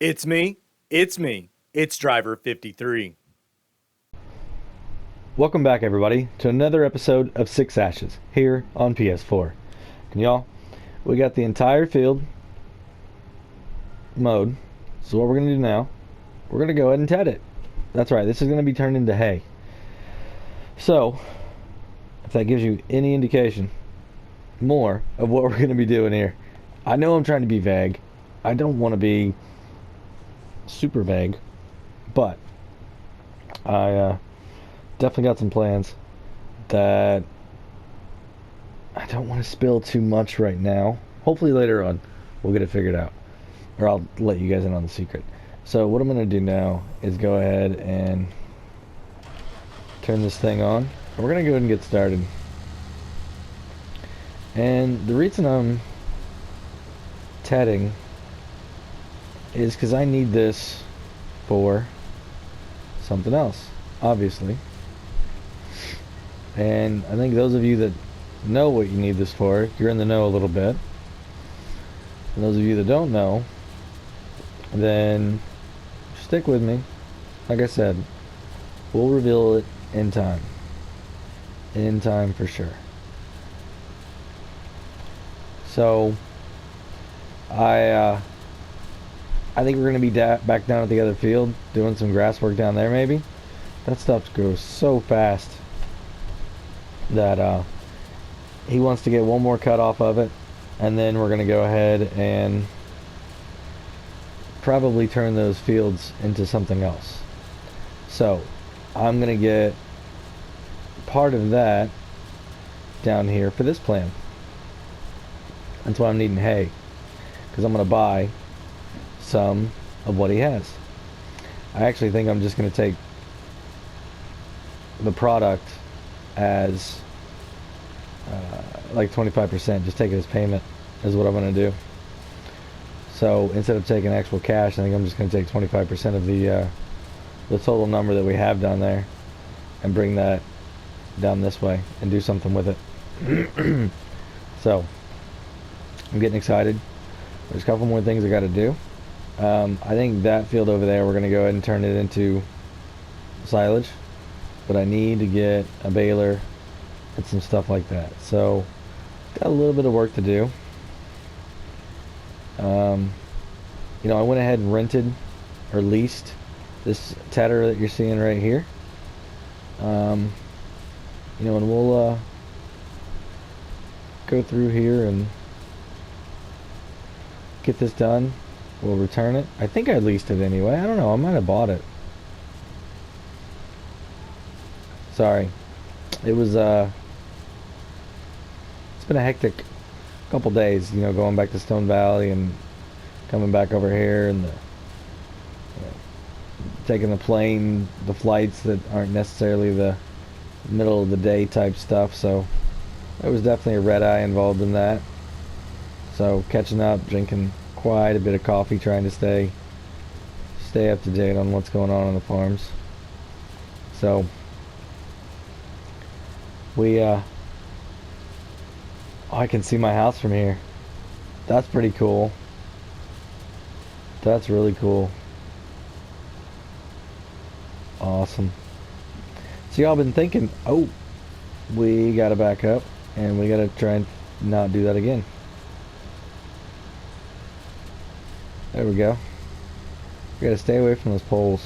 It's me. It's me. It's Driver 53. Welcome back, everybody, to another episode of Six Ashes here on PS4. And y'all, we got the entire field mowed. So what we're going to do now, we're going to go ahead and ted it. That's right, this is going to be turned into hay. So, if that gives you any indication more of what we're going to be doing here. I know I'm trying to be vague. I don't want to be super vague, but I definitely got some plans that I don't want to spill too much right now. Hopefully later on we'll get it figured out, or I'll let you guys in on the secret. So what I'm going to do now is go ahead and turn this thing on. We're going to go ahead and get started. And the reason I'm tedding is because I need this for something else, obviously. And I think those of you that know what you need this for, you're in the know a little bit. And those of you that don't know, then stick with me. Like I said, we'll reveal it in time. In time for sure. So, I think we're going to be back down at the other field, doing some grass work down there maybe. That stuff goes so fast that he wants to get one more cut off of it, and then we're going to go ahead and probably turn those fields into something else. So, I'm going to get part of that down here for this plan. That's why I'm needing hay, because I'm going to buy some of what he has. I actually think I'm just going to take the product as like 25%, just take it as payment is what I'm going to do. So instead of taking actual cash, I think I'm just going to take 25% of the total number that we have down there and bring that down this way and do something with it. So I'm getting excited. There's a couple more things I got to do. I think that field over there, we're going to go ahead and turn it into silage. But I need to get a baler and some stuff like that. So, got a little bit of work to do. I went ahead and rented or leased this tedder that you're seeing right here. And we'll go through here and get this done. We'll return it. I think I leased it anyway. I don't know. I might have bought it. Sorry. It was, it's been a hectic couple days, going back to Stone Valley and coming back over here and taking the plane, the flights that aren't necessarily the middle of the day type stuff. So there was definitely a red eye involved in that. So catching up, drinking quite a bit of coffee, trying to stay up to date on what's going on the farms. So I can see my house from here. That's pretty cool. That's really cool. Awesome. So y'all been thinking, oh, we gotta back up and we gotta try and not do that again. There we go. We gotta stay away from those poles.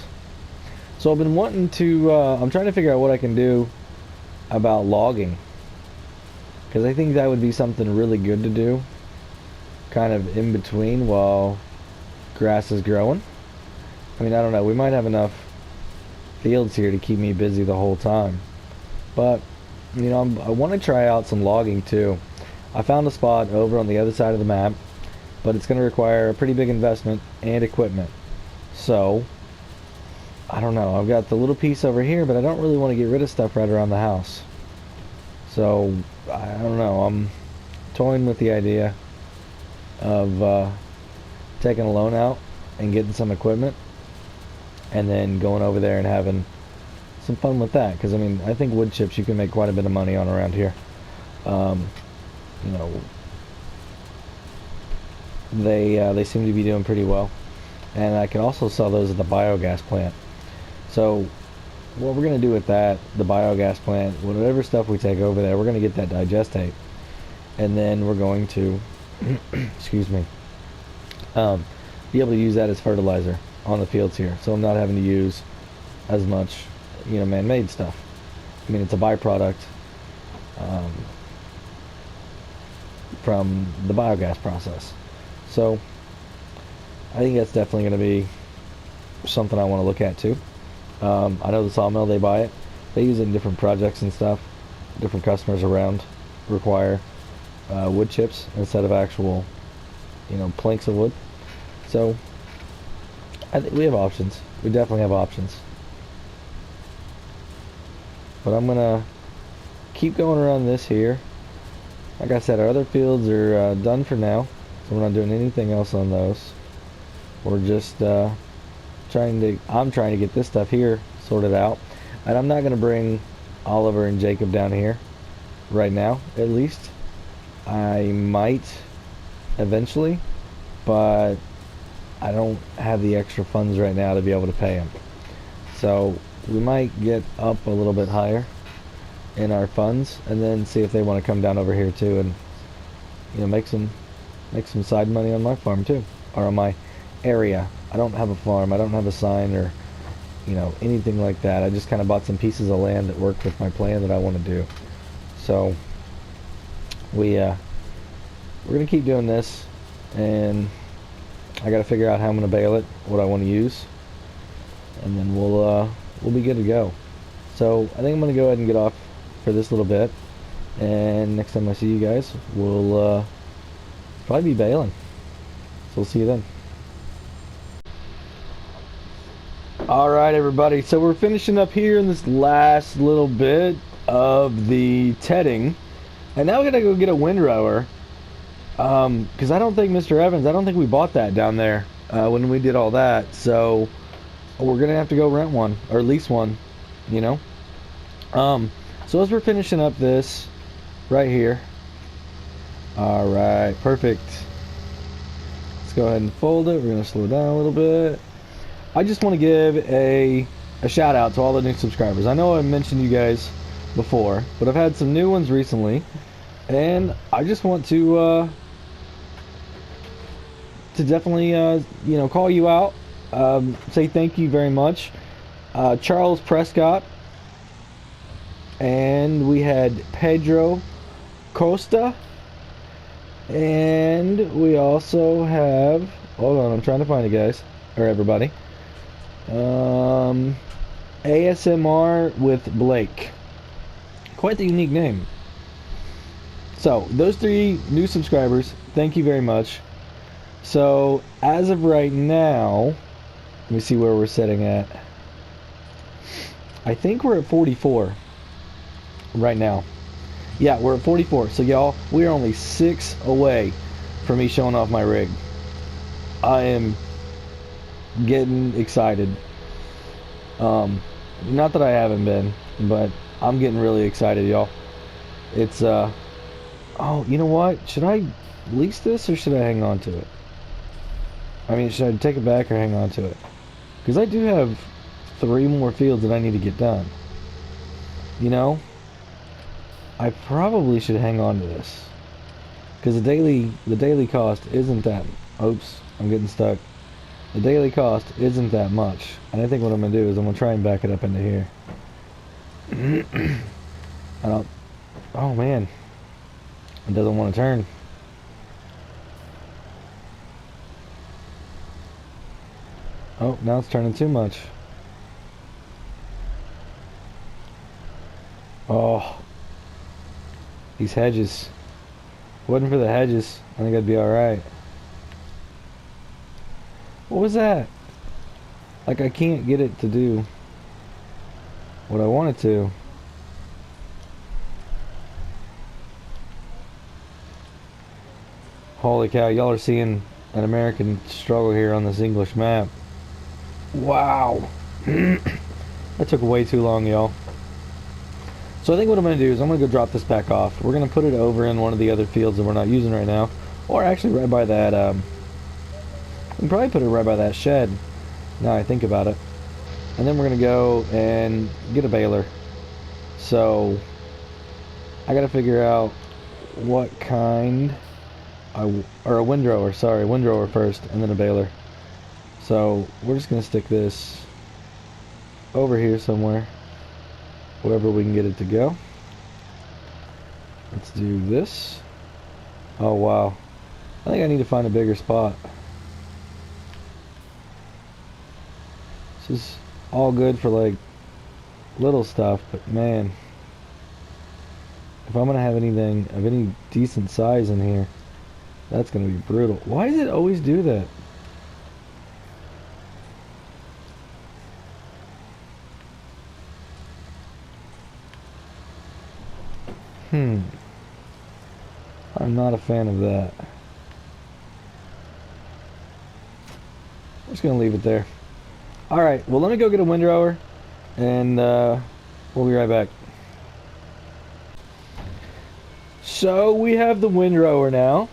So I've been wanting to, I'm trying to figure out what I can do about logging, because I think that would be something really good to do kind of in between while grass is growing. I mean, I don't know, we might have enough fields here to keep me busy the whole time, but I want to try out some logging too. I found a spot over on the other side of the map, but it's going to require a pretty big investment and equipment. So I don't know, I've got the little piece over here, but I don't really want to get rid of stuff right around the house. So I don't know, I'm toying with the idea of taking a loan out and getting some equipment and then going over there and having some fun with that, because I mean, I think wood chips you can make quite a bit of money on around here. They seem to be doing pretty well. and I can also sell those at the biogas plant. So what we're going to do with that, the biogas plant, whatever stuff we take over there, we're going to get that digestate, and then we're going to excuse me, be able to use that as fertilizer on the fields here, so I'm not having to use as much, you know, man-made stuff. I mean, it's a byproduct from the biogas process. So I think that's definitely going to be something I want to look at too. I know the sawmill, they buy it. They use it in different projects and stuff. Different customers around require wood chips instead of actual, you know, planks of wood. So I think we have options. We definitely have options. But I'm gonna keep going around this here. Like I said, our other fields are done for now, so we're not doing anything else on those. We're just I'm trying to get this stuff here sorted out, and I'm not gonna bring Oliver and Jacob down here right now. At least I might eventually, but I don't have the extra funds right now to be able to pay them. So we might get up a little bit higher in our funds, and then see if they want to come down over here too, and you know, make some side money on my farm too, or on my area. I don't have a farm. I don't have a sign or, you know, anything like that. I just kind of bought some pieces of land that work with my plan that I want to do. So we're gonna keep doing this, and I got to figure out how I'm gonna bale it, what I want to use, and then we'll be good to go. So I think I'm gonna go ahead and get off for this little bit, and next time I see you guys, we'll probably be baling. So we'll see you then. Alright everybody, so we're finishing up here in this last little bit of the tedding, and now we gotta go get a windrower, because I don't think Mr. Evans, I don't think we bought that down there when we did all that, so we're gonna have to go rent one, or lease one, you know. So as we're finishing up this right here, alright, perfect. Let's go ahead and fold it. We're gonna slow down a little bit. I just want to give a shout out to all the new subscribers. I know I mentioned you guys before, but I've had some new ones recently, and I just want to definitely you know, call you out, say thank you very much. Charles Prescott, and we had Pedro Costa, and we also have, hold on, I'm trying to find it, guys, or everybody. ASMR with Blake. Quite the unique name. So those 3 new subscribers, thank you very much. So as of right now, let me see where we're sitting at. I think we're at 44 right now. Yeah, we're at 44. So y'all, we're only 6 away from me showing off my rig. I am getting excited. Not that I haven't been, but I'm getting really excited, y'all. It's oh, you know what? Should I lease this or should I hang on to it? I mean, should I take it back or hang on to it? Because I do have 3 more fields that I need to get done. You know, I probably should hang on to this, because the daily cost isn't that. Oops, I'm getting stuck. The daily cost isn't that much, and I think what I'm gonna do is I'm gonna try and back it up into here. I don't. Oh man, it doesn't want to turn. Oh, now it's turning too much. Oh, these hedges. If it wasn't for the hedges, I think I'd be alright. What was that? Like, I can't get it to do what I want it to. Holy cow, y'all are seeing an American struggle here on this English map. Wow. That took way too long, y'all. So I think what I'm going to do is I'm going to go drop this back off. We're going to put it over in one of the other fields that we're not using right now. Or actually right by that can probably put it right by that shed, now I think about it. And then we're going to go and get a baler. So, I got to figure out what kind, or a windrower, sorry, windrower first, and then a baler. So, we're just going to stick this over here somewhere, wherever we can get it to go. Let's do this. Oh, wow. I think I need to find a bigger spot. This is all good for like little stuff, but man, if I'm gonna have anything of any decent size in here, that's gonna be brutal. Why does it always do that? I'm not a fan of that. I'm just gonna leave it there. Alright, well let me go get a windrower, and we'll be right back. So we have the windrower now,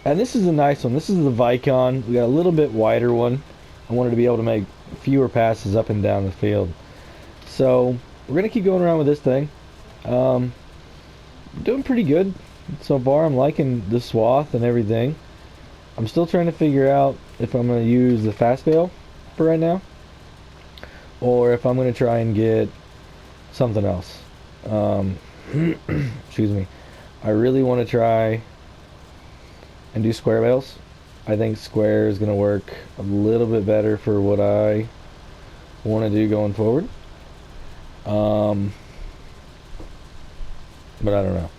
and this is a nice one. This is the Vicon. We got a little bit wider one. I wanted to be able to make fewer passes up and down the field. So we're gonna keep going around with this thing. Doing pretty good so far. I'm liking the swath and everything. I'm still trying to figure out if I'm gonna use the fast bale for right now, or if I'm gonna try and get something else. Excuse me. I really want to try and do square bales. I think square is going to work a little bit better for what I want to do going forward. But I don't know.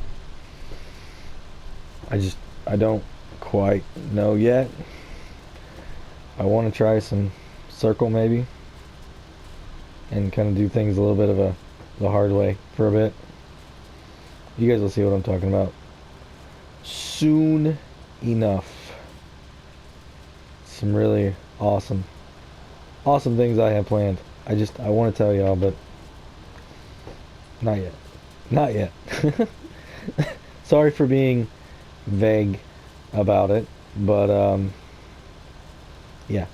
I don't quite know yet. I want to try some circle maybe, and kind of do things a little bit of the hard way for a bit. You guys will see what I'm talking about soon enough. Some really awesome things I have planned. I want to tell y'all, but not yet. Sorry for being vague about it, but yeah.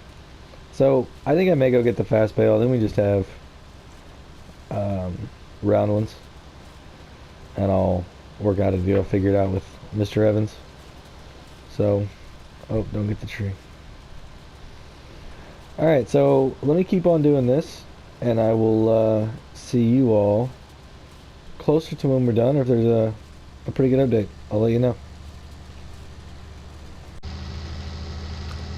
So I think I may go get the fast bale. Then we just have round ones, and I'll work out a deal, figure it out with Mr. Evans. So, oh, don't get the tree. Alright, so let me keep on doing this, and I will see you all closer to when we're done, or if there's a pretty good update, I'll let you know.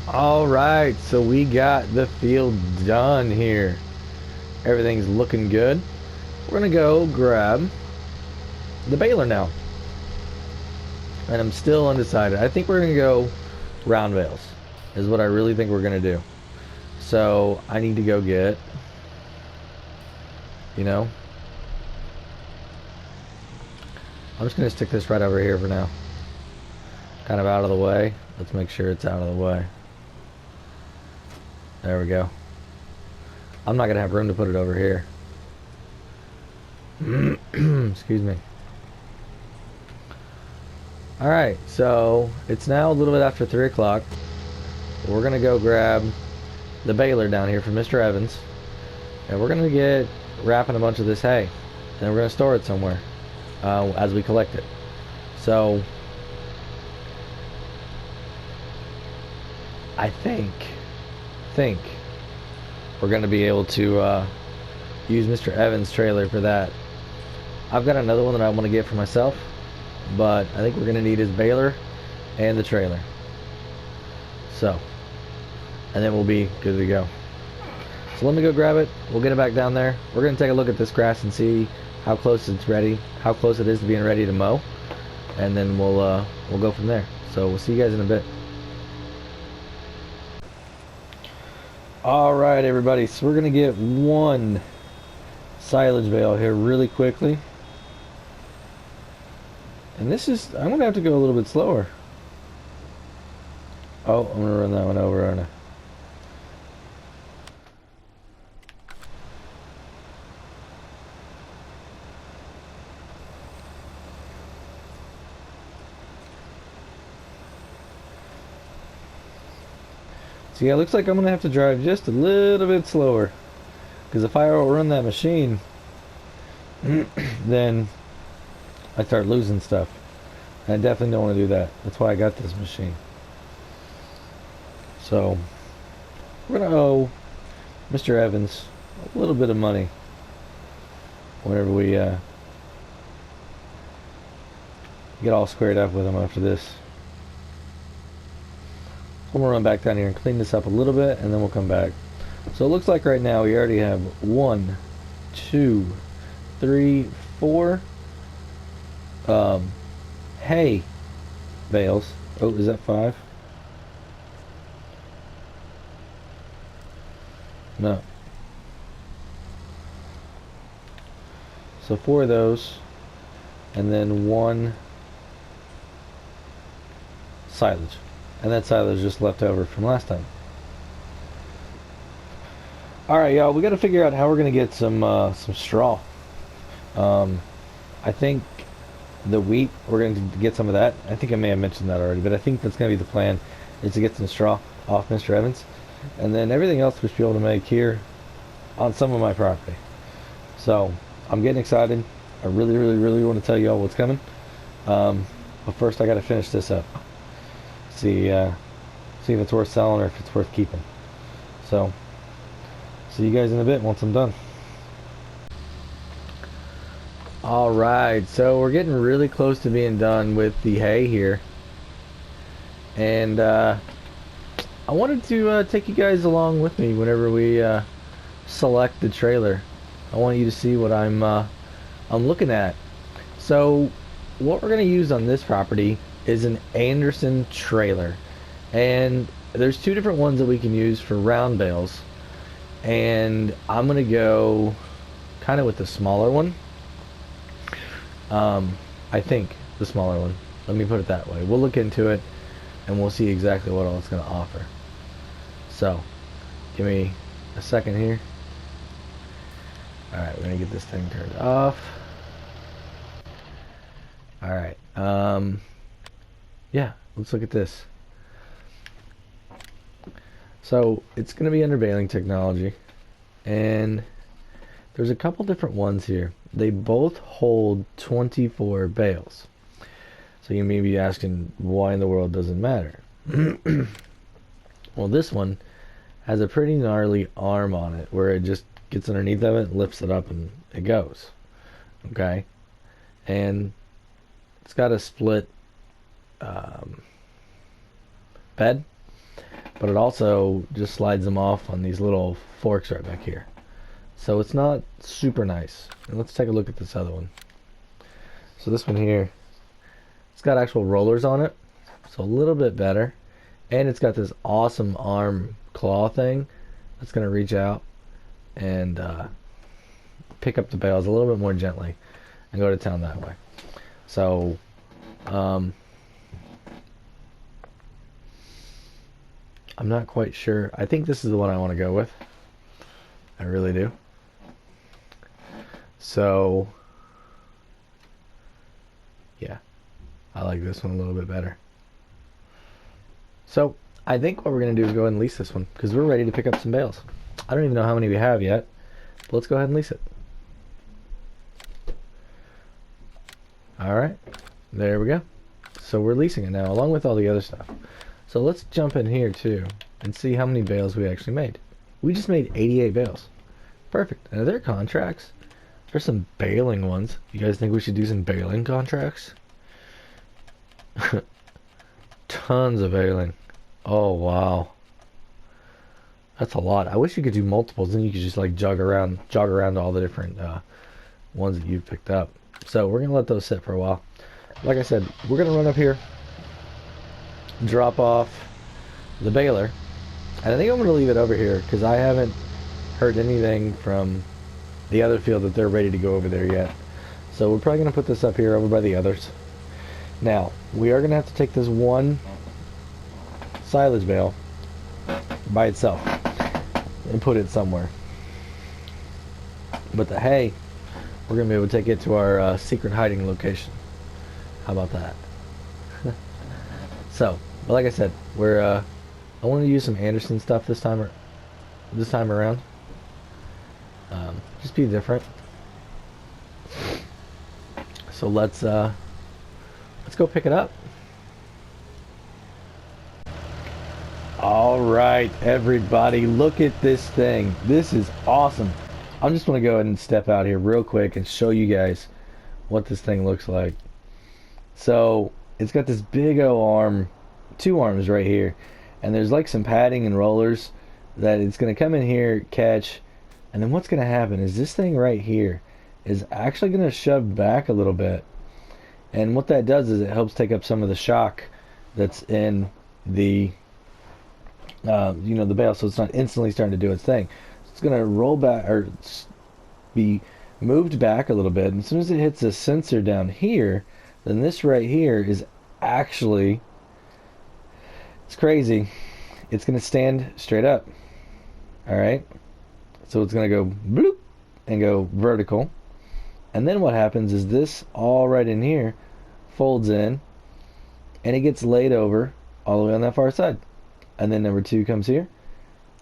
Alright, so we got the field done here. Everything's looking good. We're gonna go grab the baler now, and I'm still undecided. I think we're gonna go round bales is what I really think we're gonna do. So I need to go get, I'm just gonna stick this right over here for now, kind of out of the way. Let's make sure it's out of the way. There we go. I'm not gonna have room to put it over here. Excuse me. Alright, so it's now a little bit after 3 o'clock. We're going to go grab the baler down here from Mr. Evans, and we're going to get wrapping a bunch of this hay, and we're going to store it somewhere as we collect it. So I think we're going to be able to use Mr. Evans' trailer for that. I've got another one that I want to get for myself, but I think we're going to need his baler and the trailer. So, and then we'll be good to go. So let me go grab it. We'll get it back down there. We're going to take a look at this grass and see how close it's ready, how close it is to being ready to mow, and then we'll go from there. So we'll see you guys in a bit. All right, everybody. So we're going to get one silage bale here really quickly. And this is, I'm going to have to go a little bit slower. Oh, I'm going to run that one over, aren't I? So yeah, it looks like I'm gonna have to drive just a little bit slower. Because if I outrun that machine, then I start losing stuff. And I definitely don't want to do that. That's why I got this machine. So, we're gonna owe Mr. Evans a little bit of money whenever we get all squared up with him after this. So I'm gonna run back down here and clean this up a little bit, and then we'll come back. So it looks like right now we already have 1, 2, 3, 4 hay bales. Oh, is that 5? No. So 4 of those, and then 1 silage. And that silage is just left over from last time. Alright, y'all, we got to figure out how we're going to get some straw. I think the wheat, we're going to get some of that. I think I may have mentioned that already, but I think that's going to be the plan, is to get some straw off Mr. Evans. And then everything else we should be able to make here on some of my property. So, I'm getting excited. I really, really, really want to tell you all what's coming. But first I got to finish this up. See if it's worth selling or if it's worth keeping. So, see you guys in a bit once I'm done. Alright, so we're getting really close to being done with the hay here. And I wanted to take you guys along with me whenever we select the trailer. I want you to see what I'm looking at. So what we're going to use on this property is an Anderson trailer. And there's 2 different ones that we can use for round bales. And I'm going to go kind of with the smaller one. I think the smaller one. Let me put it that way. We'll look into it and we'll see exactly what all it's going to offer. So, give me a second here. Alright, we're going to get this thing turned off. Alright, yeah, let's look at this. So, it's going to be under baling technology. And there's a couple different ones here. They both hold 24 bales. So you may be asking, why in the world does it matter? Well, this one has a pretty gnarly arm on it where it just gets underneath of it, lifts it up, and it goes. Okay? And it's got a split bed, but it also just slides them off on these little forks right back here. So it's not super nice. And let's take a look at this other one. So this one here, it's got actual rollers on it, so a little bit better. And it's got this awesome arm claw thing that's going to reach out and pick up the bales a little bit more gently and go to town that way. So I'm not quite sure. I think this is the one I want to go with. I really do. So yeah, I like this one a little bit better. So I think what we're going to do is go ahead and lease this one because we're ready to pick up some bales. I don't even know how many we have yet, but let's go ahead and lease it. Alright, there we go. So we're leasing it now along with all the other stuff. So let's jump in here too and see how many bales we actually made. We just made 88 bales. Perfect. And are there contracts? There's some baling ones. You guys think we should do some baling contracts? Tons of baling. Oh wow, that's a lot. I wish you could do multiples, then you could just like jog around to all the different ones that you've picked up. So we're gonna let those sit for a while. Like I said, we're gonna run up here, drop off the baler, and I think I'm gonna leave it over here because I haven't heard anything from the other field that they're ready to go over there yet. So we're probably gonna put this up here over by the others. Now we are gonna have to take this one silage bale by itself and put it somewhere. But the hay, we're gonna be able to take it to our secret hiding location. How about that? So, but like I said, we're I want to use some Anderson stuff this time around. Just be different. So let's go pick it up. All right, everybody, look at this thing. This is awesome. I'm just going to go ahead and step out here real quick and show you guys what this thing looks like. So it's got this big O arm, two arms right here, and there's like some padding and rollers that it's going to come in here, catch, and then what's going to happen is this thing right here is actually going to shove back a little bit. And what that does is it helps take up some of the shock that's in the the bale, so it's not instantly starting to do its thing. So it's going to roll back or be moved back a little bit, and as soon as it hits a sensor down here, then this right here is actually, it's crazy, it's going to stand straight up. Alright, so it's going to go bloop and go vertical, and then what happens is this all right in here folds in and it gets laid over all the way on that far side. And then number 2 comes here,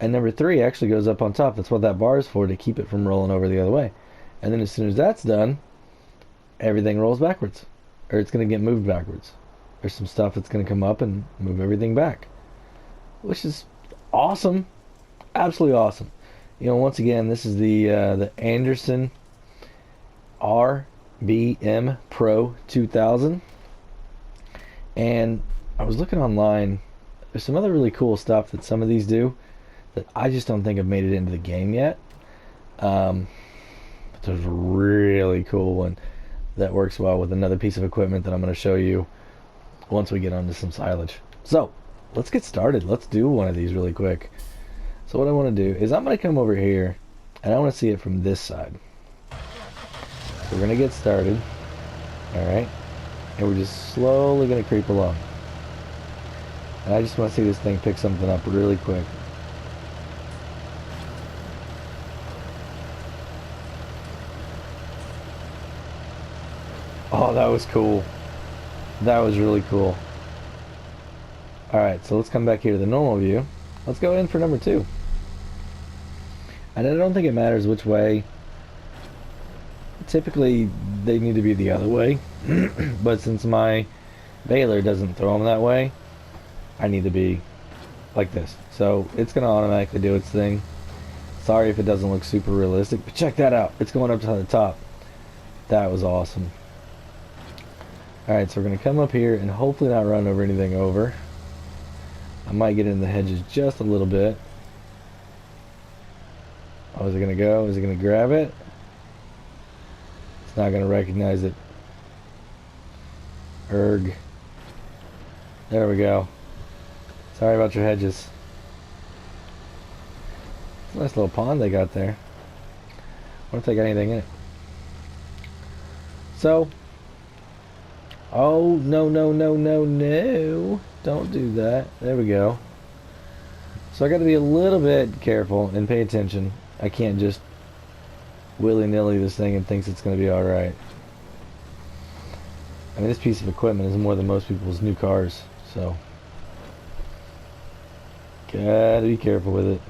and number 3 actually goes up on top. That's what that bar is for, to keep it from rolling over the other way. And then as soon as that's done, everything rolls backwards, or it's going to get moved backwards. There's some stuff that's going to come up and move everything back, which is awesome, absolutely awesome. You know, once again, this is the Anderson RBM Pro 2000, and I was looking online. There's some other really cool stuff that some of these do that I just don't think have made it into the game yet. But there's a really cool one that works well with another piece of equipment that I'm going to show you once we get onto some silage. So let's get started. Let's do one of these really quick. So what I want to do is I'm going to come over here and I want to see it from this side. So we're going to get started. Alright. And we're just slowly going to creep along. And I just want to see this thing pick something up really quick. Oh, that was cool. That was really cool. Alright, so let's come back here to the normal view. Let's go in for number 2. And I don't think it matters which way. Typically, they need to be the other way. But since my baler doesn't throw them that way, I need to be like this. So it's going to automatically do its thing. Sorry if it doesn't look super realistic, but check that out. It's going up to the top. That was awesome. Alright, so we're going to come up here and hopefully not run over anything over. I might get in the hedges just a little bit. Oh, is it going to go? Is it going to grab it? It's not going to recognize it. Erg. There we go. Sorry about your hedges. It's a nice little pond they got there. I wonder if they got anything in it. So, oh, no, no, no, no, no. Don't do that. There we go. So I got to be a little bit careful and pay attention. I can't just willy-nilly this thing and thinks it's going to be alright. I mean, this piece of equipment is more than most people's new cars, so gotta be careful with it.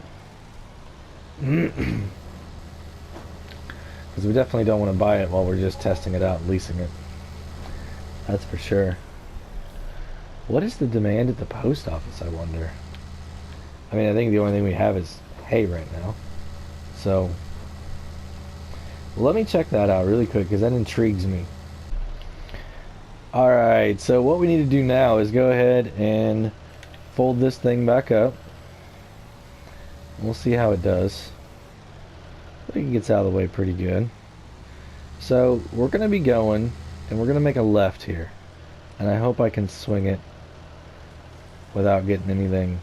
Because we definitely don't want to buy it while we're just testing it out and leasing it. That's for sure. What is the demand at the post office, I wonder? I mean, I think the only thing we have is hay right now. So, let me check that out really quick because that intrigues me. Alright, so what we need to do now is go ahead and fold this thing back up. We'll see how it does. I think it gets out of the way pretty good. So we're going to be going, and we're going to make a left here. And I hope I can swing it without getting anything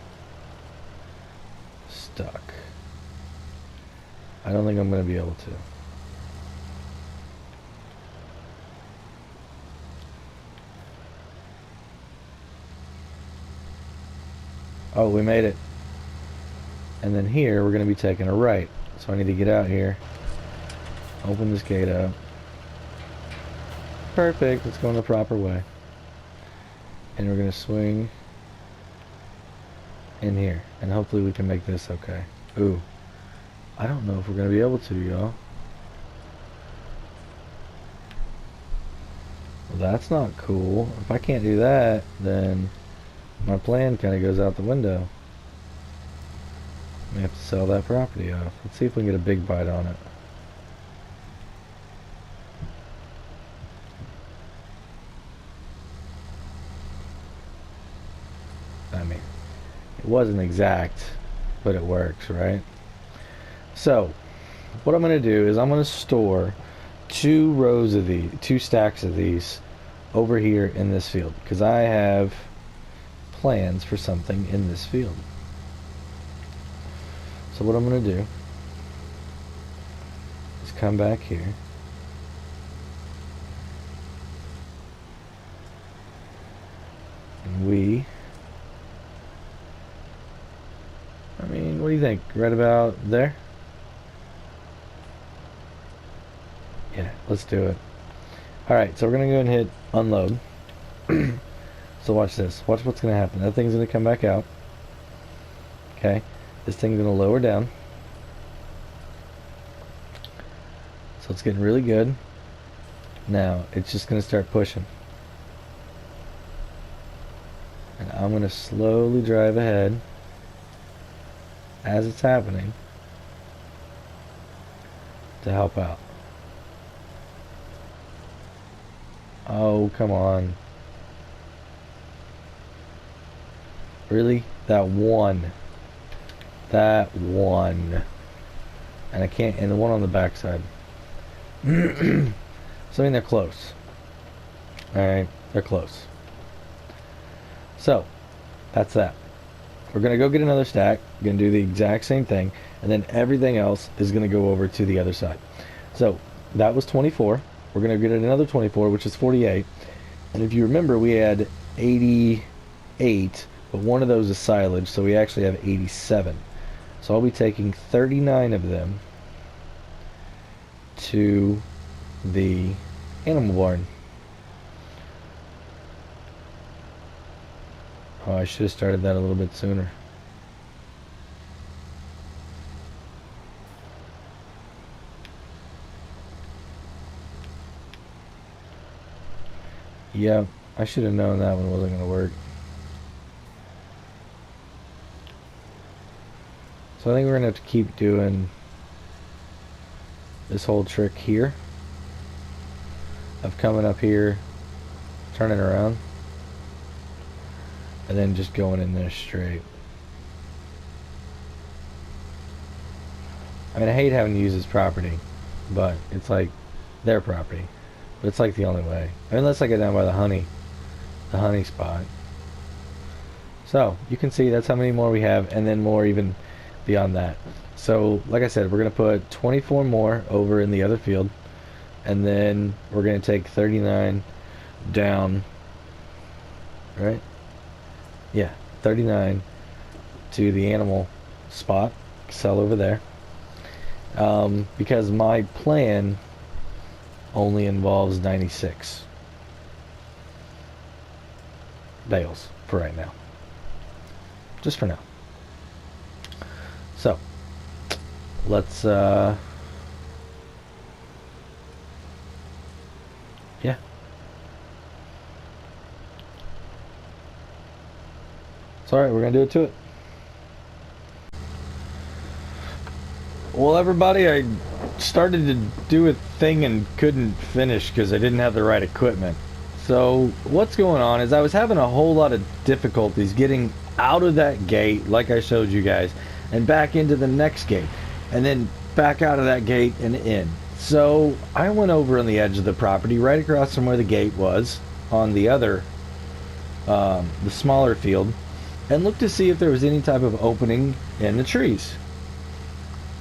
stuck. I don't think I'm going to be able to. Oh, we made it. And then here, we're going to be taking a right. So I need to get out here. Open this gate up. Perfect. Let's go in the proper way. And we're going to swing in here, and hopefully we can make this okay. Ooh, I don't know if we're gonna be able to, y'all. Well, that's not cool. If I can't do that, then my plan kind of goes out the window. We have to sell that property off. Let's see if we can get a big bite on it. I mean, it wasn't exact, but it works, right? So, what I'm going to do is I'm going to store 2 stacks of these over here in this field, because I have plans for something in this field. So what I'm going to do is come back here, and I mean, what do you think? Right about there? Yeah, let's do it. Alright, so we're going to go and hit unload. So watch this. Watch what's going to happen. That thing's going to come back out. Okay. This thing's going to lower down. So it's getting really good. Now, it's just going to start pushing. And I'm going to slowly drive ahead as it's happening to help out. Oh, come on. Really? That one. That one. And I can't, and the one on the backside. So, I mean, they're close. Alright, they're close. So, that's that. We're going to go get another stack. We're going to do the exact same thing. And then everything else is going to go over to the other side. So, that was 24. We're going to get another 24, which is 48. And if you remember, we had 88, but one of those is silage, so we actually have 87. So I'll be taking 39 of them to the animal barn. Oh, I should have started that a little bit sooner. Yeah, I should have known that one wasn't going to work. So I think we're going to have to keep doing this whole trick here of coming up here, turning around, and then just going in there straight. I mean, I hate having to use this property, but it's like their property. But it's like the only way. I mean, unless I get down by the honey spot. So, you can see that's how many more we have, and then more even beyond that. So, like I said, we're going to put 24 more over in the other field, and then we're going to take 39 down, right? Yeah, 39 to the animal spot, sell over there. Because my plan only involves 96 bales for right now. Just for now. So, let's, yeah. It's alright, we're gonna do it to it. Well, everybody, I started to do a thing and couldn't finish because I didn't have the right equipment. So what's going on is I was having a whole lot of difficulties getting out of that gate, like I showed you guys, and back into the next gate, and then back out of that gate and in. So I went over on the edge of the property, right across from where the gate was, on the other, the smaller field, and looked to see if there was any type of opening in the trees.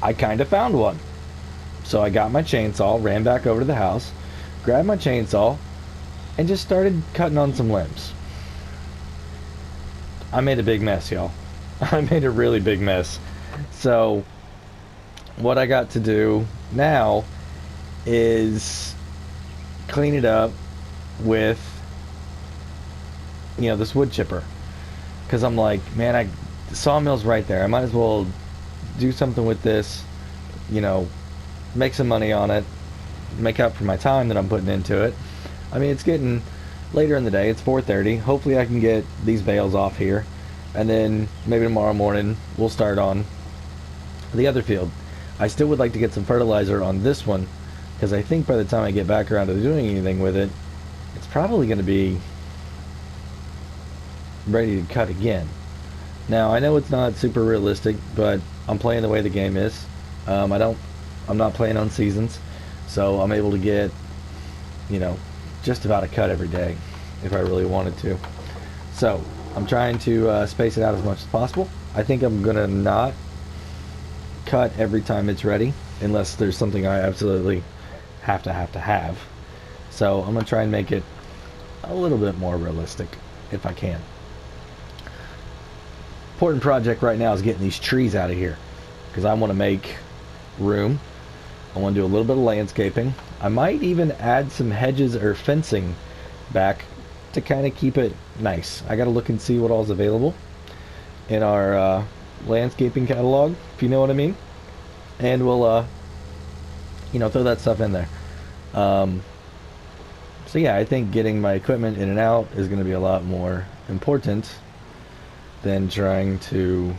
I kind of found one. So I got my chainsaw, ran back over to the house, grabbed my chainsaw, and just started cutting on some limbs. I made a big mess, y'all. I made a really big mess. So what I got to do now is clean it up with, you know, this wood chipper. Because I'm like, man, the sawmill's right there. I might as well do something with this, you know, make some money on it, make up for my time that I'm putting into it. I mean, it's getting later in the day. It's 4:30. Hopefully I can get these bales off here, and then maybe tomorrow morning we'll start on the other field. I still would like to get some fertilizer on this one, because I think by the time I get back around to doing anything with it, it's probably going to be ready to cut again. Now, I know it's not super realistic, but I'm playing the way the game is. I'm not playing on seasons, so I'm able to get, you know, just about a cut every day if I really wanted to. So I'm trying to space it out as much as possible. I think I'm gonna not cut every time it's ready unless there's something I absolutely have to have. So I'm gonna try and make it a little bit more realistic if I can. Important project right now is getting these trees out of here, because I want to make room. I want to do a little bit of landscaping. I might even add some hedges or fencing back to kind of keep it nice. I got to look and see what all's available in our landscaping catalog, if you know what I mean. And we'll, you know, throw that stuff in there. So yeah, I think getting my equipment in and out is going to be a lot more important than trying to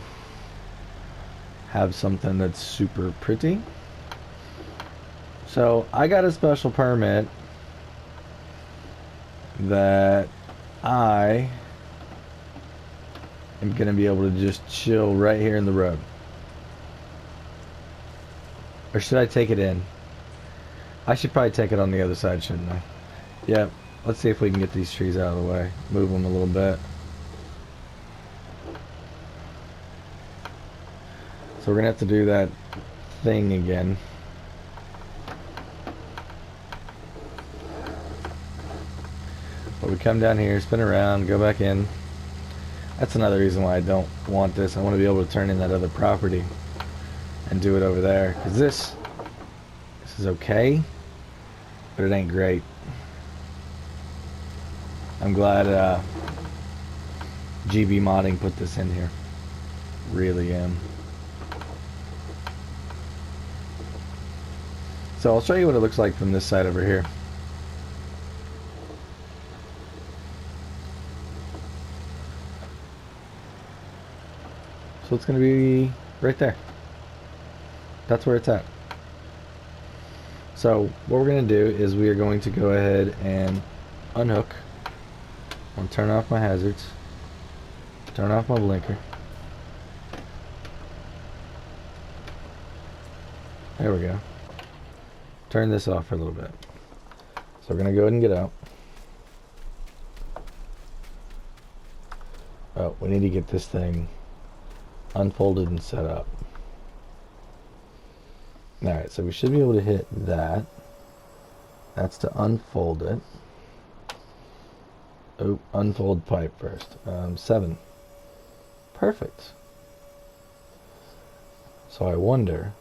have something that's super pretty. So I got a special permit that I am going to be able to just chill right here in the road. Or should I take it in? I should probably take it on the other side, shouldn't I? Yep. Let's see if we can get these trees out of the way. Move them a little bit. So we're going to have to do that thing again. But we come down here, spin around, go back in. That's another reason why I don't want this. I want to be able to turn in that other property and do it over there. Because this is okay, but it ain't great. I'm glad GBModding put this in here. Really am. So I'll show you what it looks like from this side over here. So it's going to be right there. That's where it's at. So what we're going to do is we are going to go ahead and unhook. I'm going to turn off my hazards. Turn off my blinker. There we go. Turn this off for a little bit. So we're going to go ahead and get out. Oh, we need to get this thing unfolded and set up. Alright, so we should be able to hit that. That's to unfold it. Oh, unfold pipe first. 7. Perfect. So I wonder...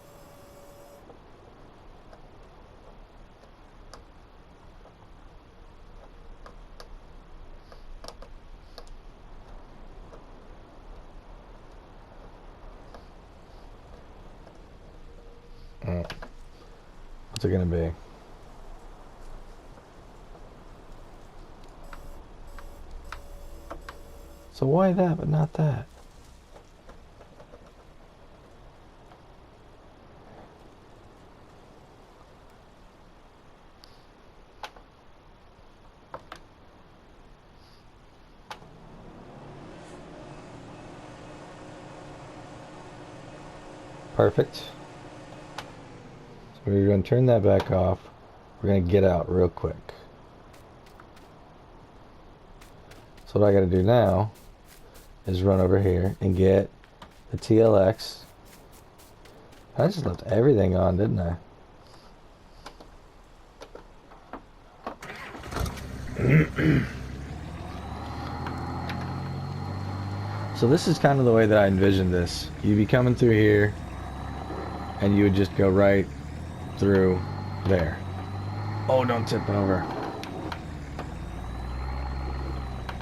what's it gonna be? So why that but not that? Perfect. We're going to turn that back off. We're going to get out real quick. So what I got to do now is run over here and get the TLX. I just left everything on, didn't I? So this is kind of the way that I envisioned this. You'd be coming through here and you would just go right through there. Oh, don't tip over.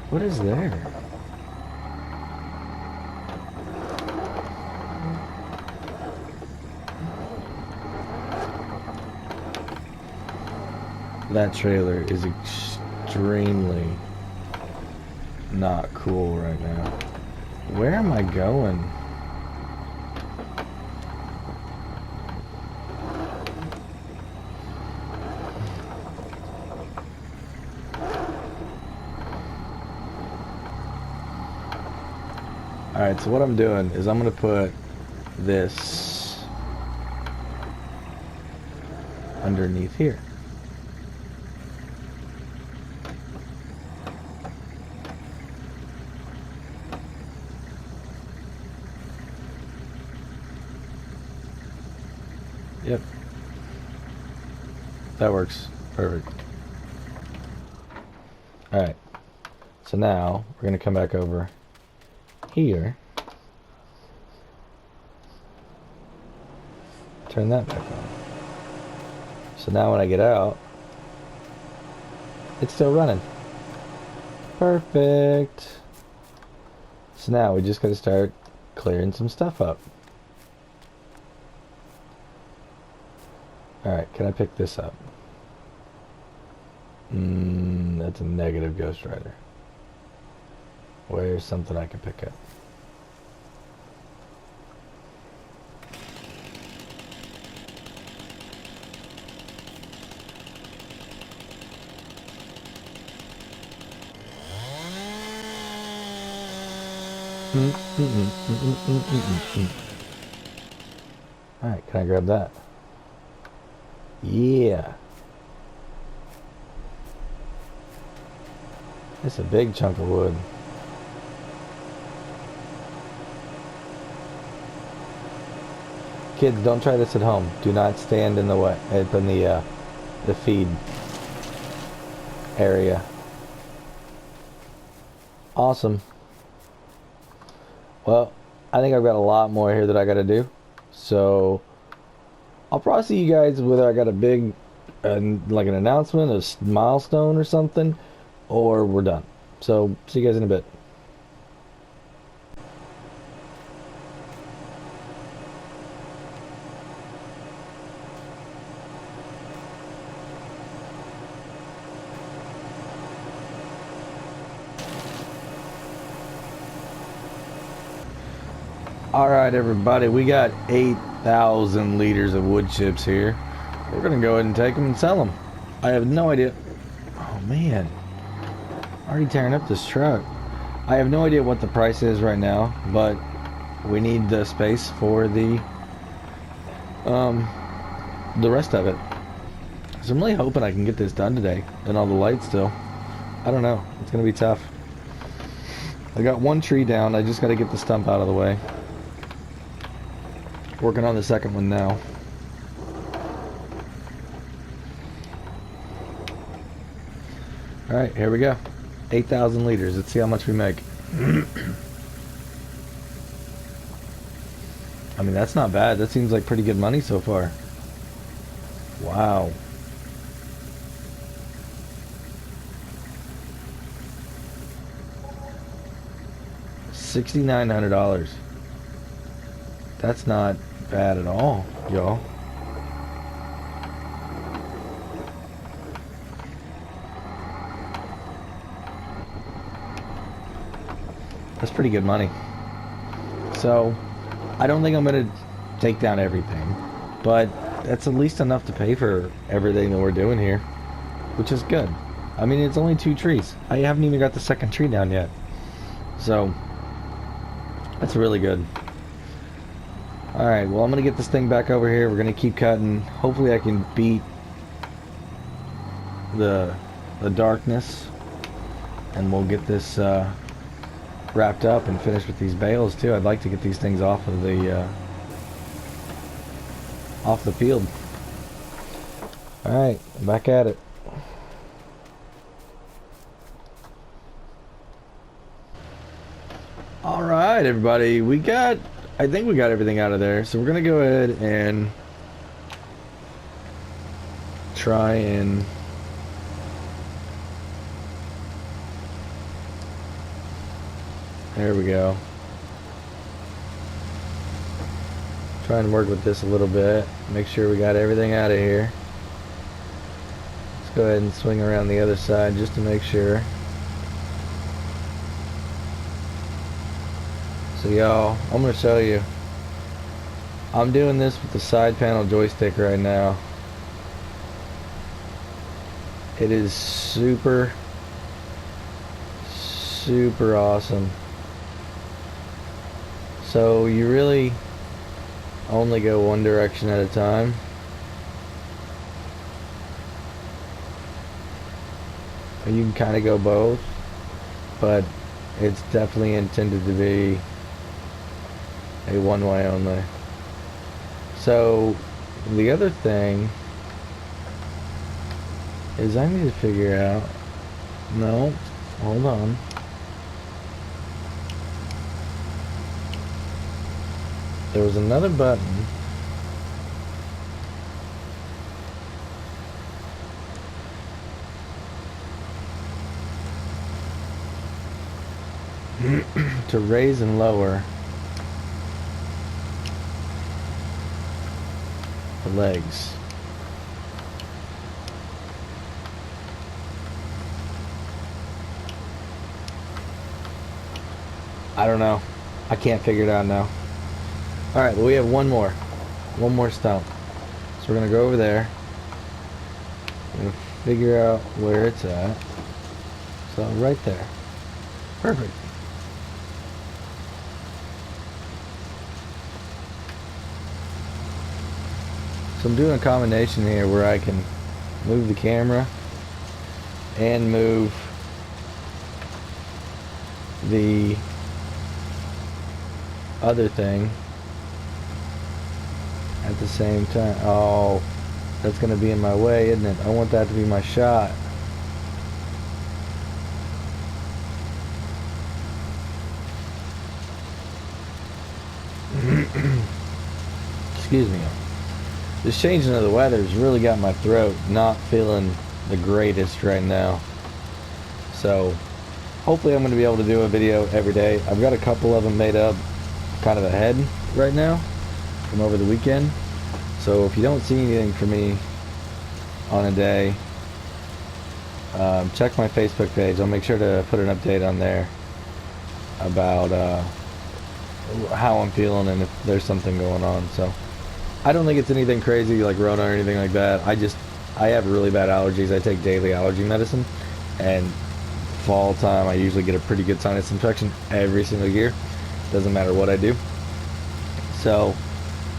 What is there? That trailer is extremely not cool right now. Where am I going? Alright, so what I'm doing is I'm going to put this underneath here. Yep. That works. Perfect. Alright. So now we're going to come back over here. Turn that back on. So now when I get out, it's still running. Perfect. So now we just got to start clearing some stuff up. Alright, can I pick this up? That's a negative Ghost Rider. Where's something I can pick up? Alright, can I grab that? Yeah. It's a big chunk of wood. Kids, don't try this at home. Do not stand in the way, in the feed area. Awesome. Well, I think I've got a lot more here that I got to do. So I'll probably see you guys whether I got a big, like an announcement, a milestone or something, or we're done. So see you guys in a bit. Alright everybody, we got 8,000 liters of wood chips here. We're gonna go ahead and take them and sell them. I have no idea. Oh man, already tearing up this truck. I have no idea what the price is right now, but we need the space for the rest of it. So I'm really hoping I can get this done today, and all the lights still. I don't know, it's gonna be tough. I got one tree down, I just gotta get the stump out of the way. Working on the second one now. Alright, here we go. 8,000 liters. Let's see how much we make. I mean, that's not bad. That seems like pretty good money so far. Wow. $6,900. That's not bad at all, y'all. That's pretty good money. So, I don't think I'm going to take down everything, but that's at least enough to pay for everything that we're doing here, which is good. I mean, it's only 2 trees. I haven't even got the second tree down yet. So, that's really good. Alright, well, I'm going to get this thing back over here. We're going to keep cutting. Hopefully I can beat the darkness, and we'll get this wrapped up and finished with these bales too. I'd like to get these things off of the field. Alright, back at it. Alright everybody, I think we got everything out of there, so we're gonna go ahead and try and there we go. Try and work with this a little bit, make sure we got everything out of here. go ahead and swing around the other side just to make sure. So y'all, I'm going to show you. I'm doing this with the side panel joystick right now. It is super awesome. So you really only go one direction at a time. And you can kind of go both, but it's definitely intended to be a one-way only. So the other thing is I need to figure out, no, hold on. There was another button to raise and lower the legs. I don't know. I can't figure it out now. Alright, but we have one more stump. So we're going to go over there. We're going to figure out where it's at. So right there. Perfect. So I'm doing a combination here where I can move the camera and move the other thing at the same time. Oh, that's going to be in my way, isn't it? I want that to be my shot. Excuse me. This changing of the weather's really got my throat not feeling the greatest right now. So hopefully I'm going to be able to do a video every day. I've got a couple of them made up kind of ahead right now from over the weekend. So if you don't see anything from me on a day, check my Facebook page. I'll make sure to put an update on there about how I'm feeling and if there's something going on. So I don't think it's anything crazy like Rona or anything like that. I have really bad allergies. I take daily allergy medicine, and fall time I usually get a pretty good sinus infection every single year. Doesn't matter what I do. So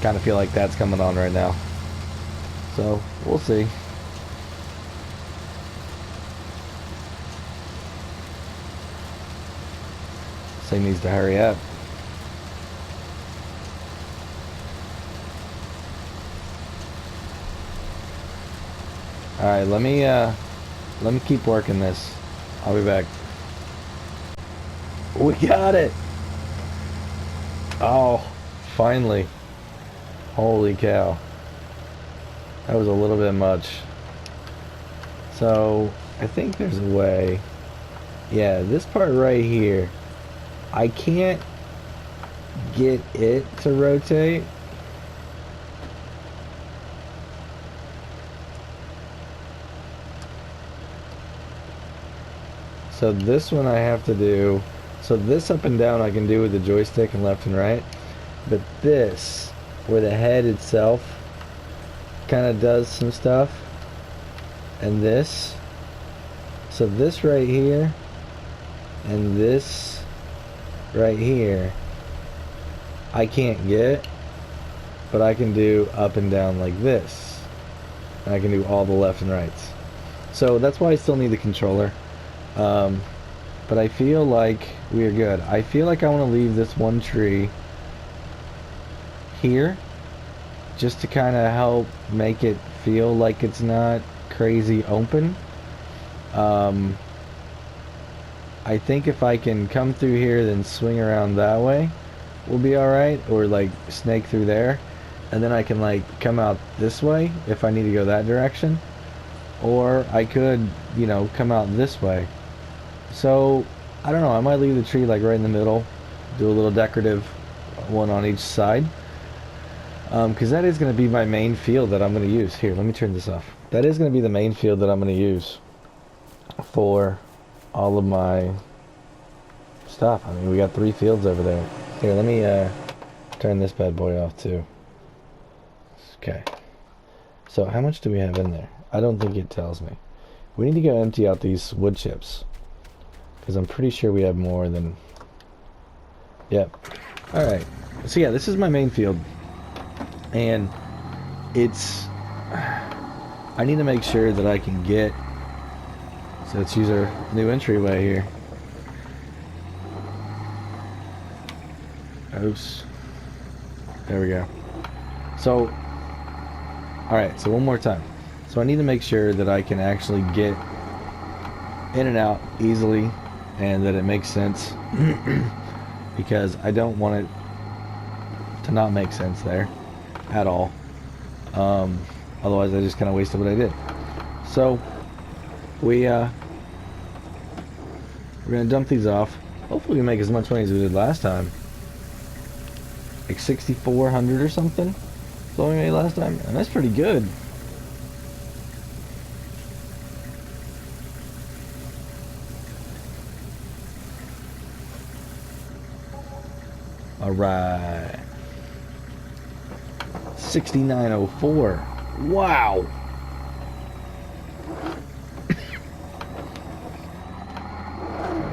kind of feel like that's coming on right now. So we'll see. This thing needs to hurry up. Alright, let me keep working this. I'll be back. We got it! Oh, finally. Holy cow. That was a little bit much. So, I think there's a way. Yeah, this part right here. I can't get it to rotate. So this one I have to do. So this up and down I can do with the joystick and left and right. But this, where the head itself kind of does some stuff. And this. So this right here. And this right here. I can't get. But I can do up and down like this. And I can do all the left and rights. So that's why I still need the controller. But I feel like we are good. I feel like I want to leave this one tree here just to kind of help make it feel like it's not crazy open. I think if I can come through here then swing around that way, we'll be alright, or like snake through there, and then I can like come out this way if I need to go that direction, or I could, you know, come out this way. So I don't know, I might leave the tree like right in the middle, do a little decorative one on each side. Because that is going to be my main field that I'm going to use. Here, let me turn this off. That is going to be the main field that I'm going to use for all of my stuff. I mean, we got 3 fields over there. Here, let me turn this bad boy off too. Okay. So how much do we have in there? I don't think it tells me. We need to go empty out these wood chips, because I'm pretty sure we have more than... Yep. Alright. So yeah, this is my main field. And it's... I need to make sure that I can get... So let's use our new entryway here. Oops. There we go. So... Alright, so one more time. So I need to make sure that I can actually get in and out easily and that it makes sense. Because I don't want it to not make sense there at all. Otherwise I just kind of wasted what I did. So we're gonna dump these off. Hopefully we make as much money as we did last time. Like 6,400 or something. That's what we made last time, and that's pretty good. Alright. 6904. Wow.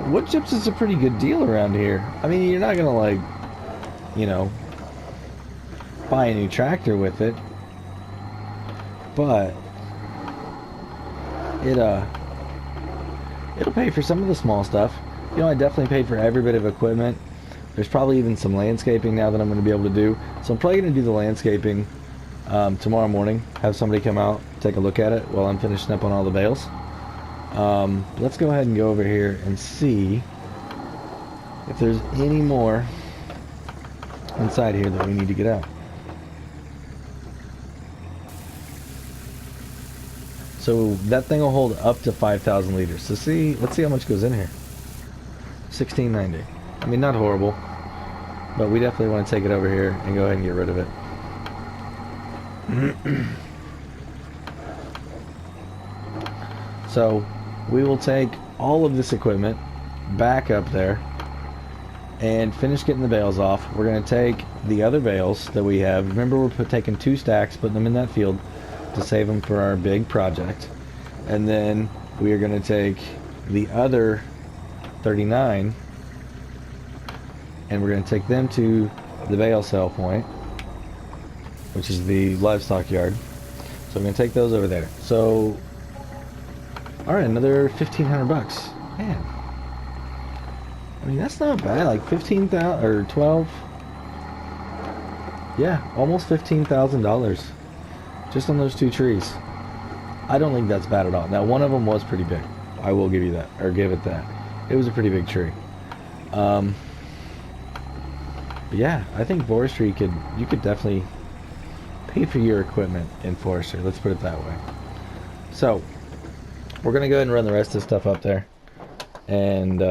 Wood chips is a pretty good deal around here. I mean, you're not gonna, like, you know, buy a new tractor with it, but it'll pay for some of the small stuff. You know, I definitely paid for every bit of equipment. There's probably even some landscaping now that I'm going to be able to do. So I'm probably going to do the landscaping tomorrow morning. Have somebody come out, take a look at it while I'm finishing up on all the bales. Let's go ahead and go over here and see if there's any more inside here that we need to get out. So that thing will hold up to 5,000 liters. So let's see how much goes in here. 1690. I mean, not horrible, but we definitely want to take it over here and go ahead and get rid of it. So we will take all of this equipment back up there and finish getting the bales off. We're going to take the other bales that we have. Remember, we're taking 2 stacks, putting them in that field to save them for our big project. And then we are going to take the other 39 and we're going to take them to the bale sale point, which is the livestock yard. So I'm going to take those over there. So, alright, another 1,500 bucks. Man, I mean, that's not bad. Like 15,000 or 12. Yeah, almost $15,000 just on those 2 trees. I don't think that's bad at all. Now, one of them was pretty big. I will give you that, or give it that. It was a pretty big tree. But yeah, I think forestry you could definitely pay for your equipment in forestry. Let's put it that way. So we're gonna go ahead and run the rest of this stuff up there and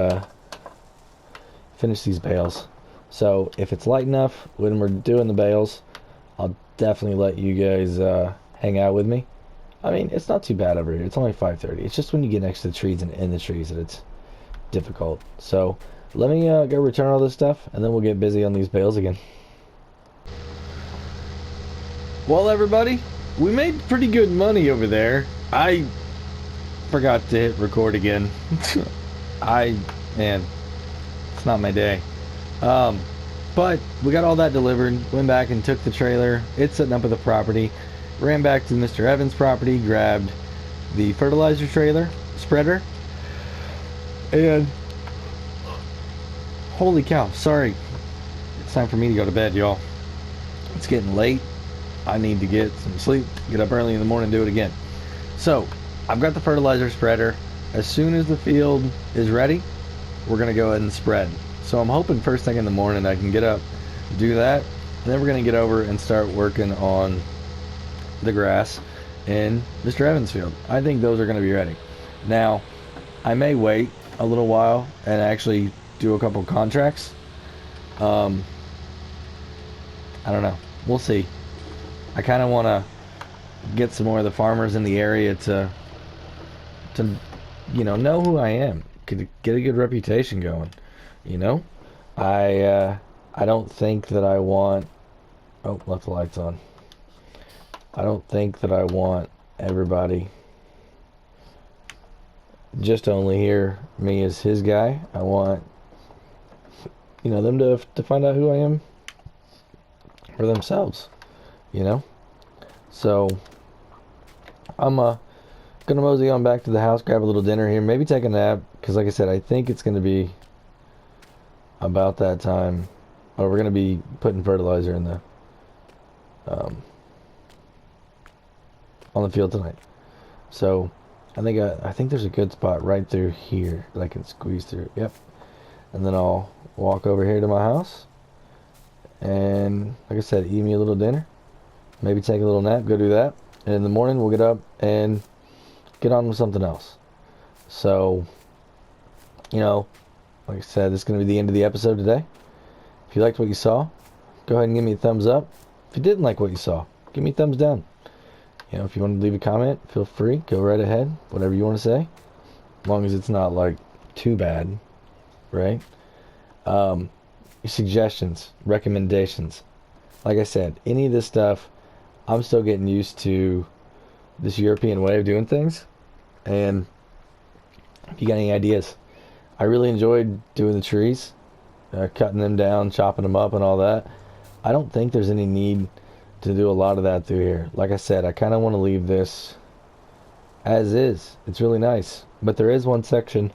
finish these bales. So if it's light enough when we're doing the bales, I'll definitely let you guys hang out with me. I mean, it's not too bad over here. It's only 5:30. It's just when you get next to the trees and in the trees that it's difficult. So let me go return all this stuff, and then we'll get busy on these bales again. Well, everybody, we made pretty good money over there. I forgot to hit record again. Man, it's not my day. But we got all that delivered, went back and took the trailer. It's sitting up at the property. Ran back to Mr. Evans' property, grabbed the fertilizer trailer, spreader, and holy cow, sorry. It's time for me to go to bed, y'all. It's getting late. I need to get some sleep, get up early in the morning, do it again. So, I've got the fertilizer spreader. As soon as the field is ready, we're going to go ahead and spread. So I'm hoping first thing in the morning I can get up, do that, and then we're going to get over and start working on the grass in Mr. Evans' field. I think those are going to be ready. Now, I may wait a little while and actually do a couple contracts. I don't know. We'll see. I kind of want to get some more of the farmers in the area to know who I am, could get a good reputation going. You know, I don't think that I want. Oh, left the lights on. I don't think that I want everybody just only hear me as his guy. I want them to find out who I am for themselves. You know, so I'm gonna mosey on back to the house, grab a little dinner here, maybe take a nap, because like I said, I think it's gonna be about that time, or we're gonna be putting fertilizer in the on the field tonight. So I think there's a good spot right through here that I can squeeze through. Yep. And then I'll walk over here to my house, and like I said, eat me a little dinner, maybe take a little nap, go do that, and in the morning we'll get up and get on with something else. So, like I said, this is going to be the end of the episode today. If you liked what you saw, go ahead and give me a thumbs up. If you didn't like what you saw, give me a thumbs down. If you want to leave a comment, feel free, go right ahead, whatever you want to say, as long as it's not like too bad, right? Suggestions, recommendations. Like I said, any of this stuff, I'm still getting used to this European way of doing things. And if you got any ideas, I really enjoyed doing the trees, cutting them down, chopping them up and all that. I don't think there's any need to do a lot of that through here. Like I said, I kind of want to leave this as is. It's really nice. But there is one section.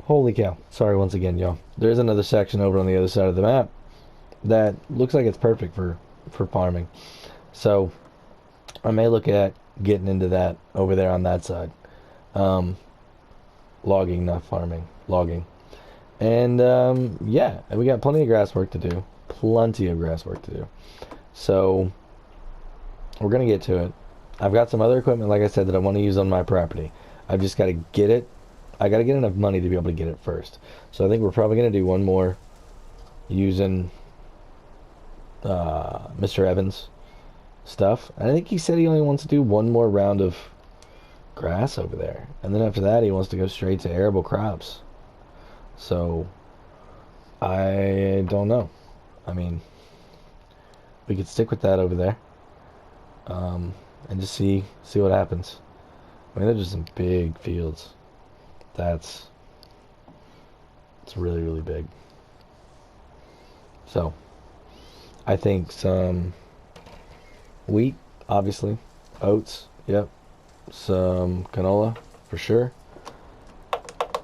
Holy cow. Sorry once again, y'all. There is another section over on the other side of the map that looks like it's perfect for farming. So I may look at getting into that over there on that side. Logging, not farming. Logging. And yeah, we got plenty of grass work to do. Plenty of grass work to do. So we're going to get to it. I've got some other equipment, like I said, that I want to use on my property. I've just got to get it. I got to get enough money to be able to get it first. So I think we're probably going to do one more using Mr. Evans stuff. And I think he said he only wants to do one more round of grass over there. And then after that, he wants to go straight to arable crops. So I don't know. I mean, we could stick with that over there, and just see what happens. I mean, they're just some big fields. It's really, really big. So I think some wheat, obviously, oats, yep, some canola for sure.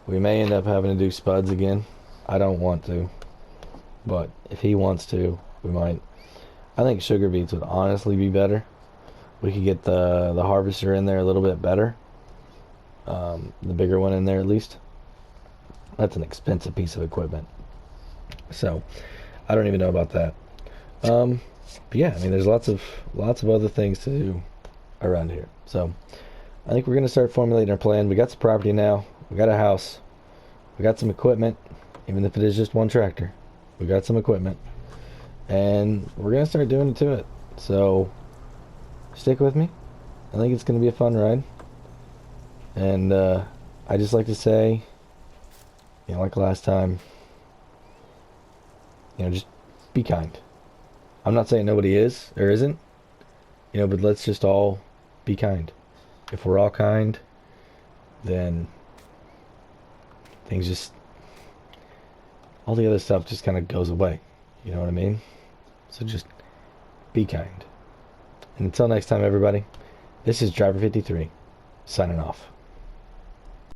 We may end up having to do spuds again. I don't want to, but if he wants to, we might. I think sugar beets would honestly be better. We could get the harvester in there a little bit better. The bigger one in there at least. That's an expensive piece of equipment. So I don't even know about that. But yeah, I mean, there's lots of other things to do around here. So I think we're gonna start formulating our plan. We got some property now. We got a house. We got some equipment, even if it is just one tractor. We got some equipment, and we're gonna start doing it to it. So stick with me. I think it's gonna be a fun ride. And I just like to say, like last time, just be kind. I'm not saying nobody is or isn't, but let's just all be kind. If we're all kind, then all the other stuff just kind of goes away. You know what I mean? So just be kind. And until next time, everybody, this is Driver 53, signing off.